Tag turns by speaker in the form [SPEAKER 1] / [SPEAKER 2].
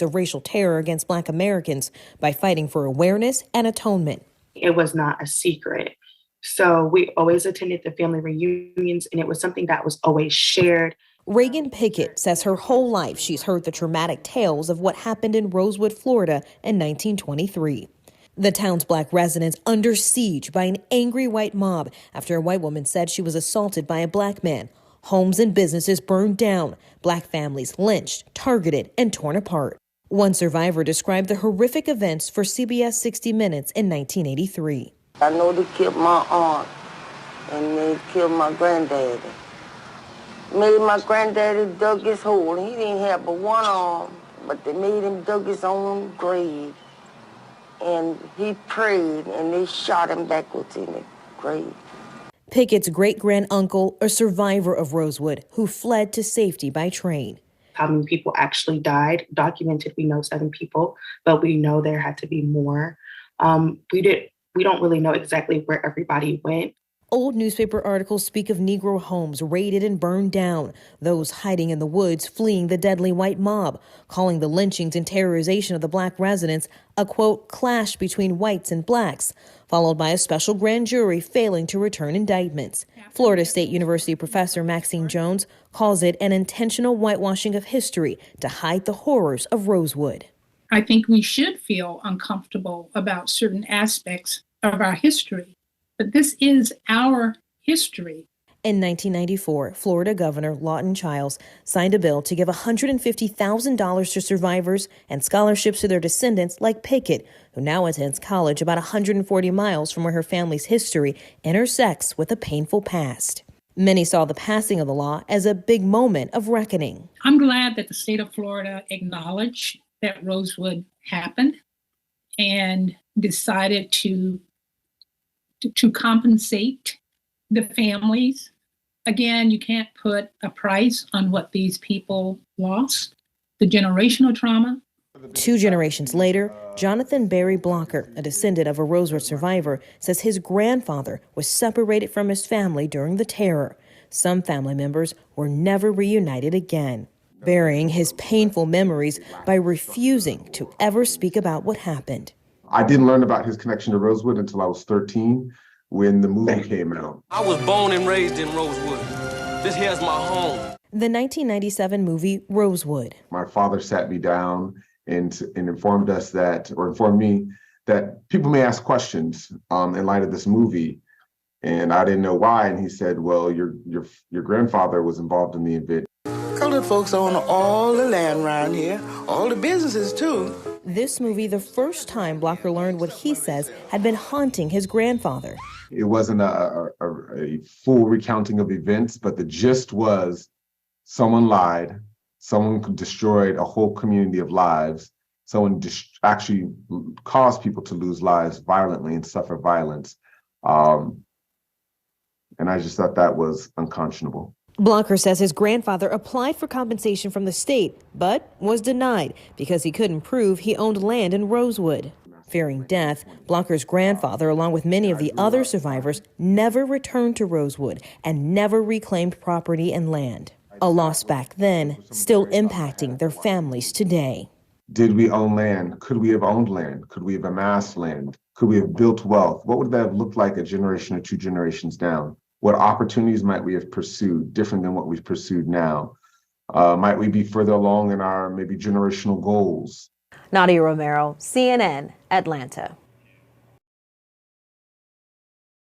[SPEAKER 1] of racial terror against Black Americans by fighting for awareness and atonement.
[SPEAKER 2] It was not a secret. So we always attended the family reunions, and it was something that was always shared.
[SPEAKER 1] Reagan Pickett says her whole life she's heard the traumatic tales of what happened in Rosewood, Florida in 1923. The town's Black residents under siege by an angry white mob after a white woman said she was assaulted by a Black man. Homes and businesses burned down, Black families lynched, targeted, and torn apart. One survivor described the horrific events for CBS 60 Minutes in 1983.
[SPEAKER 3] I know they killed my aunt and they killed my granddaddy. Made my granddaddy dug his hole. He didn't have but one arm, but they made him dug his own grave. And he prayed, and they shot him backwards in the grave.
[SPEAKER 1] Pickett's great-granduncle, a survivor of Rosewood, who fled to safety by train.
[SPEAKER 2] How many people actually died? Documented, we know 7 people, but we know there had to be more. We don't really know exactly where everybody went.
[SPEAKER 1] Old newspaper articles speak of Negro homes raided and burned down, those hiding in the woods fleeing the deadly white mob, calling the lynchings and terrorization of the Black residents a, quote, clash between whites and Blacks, followed by a special grand jury failing to return indictments. Florida State University professor Maxine Jones calls it an intentional whitewashing of history to hide the horrors of Rosewood.
[SPEAKER 4] I think we should feel uncomfortable about certain aspects of our history. But this is our history.
[SPEAKER 1] In 1994, Florida Governor Lawton Chiles signed a bill to give $150,000 to survivors and scholarships to their descendants like Pickett, who now attends college about 140 miles from where her family's history intersects with a painful past. Many saw the passing of the law as a big moment of reckoning.
[SPEAKER 4] I'm glad that the state of Florida acknowledged that Rosewood happened and decided to compensate the families. Again, you can't put a price on what these people lost, the generational trauma.
[SPEAKER 1] 2 generations later, Jonathan Barry Blocker, a descendant of a Rosewood survivor, says his grandfather was separated from his family during the terror. Some family members were never reunited again, burying his painful memories by refusing to ever speak about what happened.
[SPEAKER 5] I didn't learn about his connection to Rosewood until I was 13 when the movie came out.
[SPEAKER 6] I was born and raised in Rosewood. This here's my home.
[SPEAKER 1] The 1997 movie Rosewood.
[SPEAKER 5] My father sat me down and informed me that people may ask questions in light of this movie. And I didn't know why. And he said, well, your grandfather was involved in the event.
[SPEAKER 3] Colored folks own all the land around here, all the businesses too.
[SPEAKER 1] This movie, the first time Blocker learned what he says had been haunting his grandfather.
[SPEAKER 5] It wasn't a full recounting of events, but the gist was someone lied, someone destroyed a whole community of lives, someone actually caused people to lose lives violently and suffer violence. And I just thought that was unconscionable.
[SPEAKER 1] Blocker says his grandfather applied for compensation from the state, but was denied because he couldn't prove he owned land in Rosewood. Fearing death, Blocker's grandfather, along with many of the other survivors, never returned to Rosewood and never reclaimed property and land. A loss back then, still impacting their families today.
[SPEAKER 5] Did we own land? Could we have owned land? Could we have amassed land? Could we have built wealth? What would that have looked like a generation or 2 generations down? What opportunities might we have pursued different than what we've pursued now? Might we be further along in our maybe generational goals?
[SPEAKER 7] Nadia Romero, CNN, Atlanta.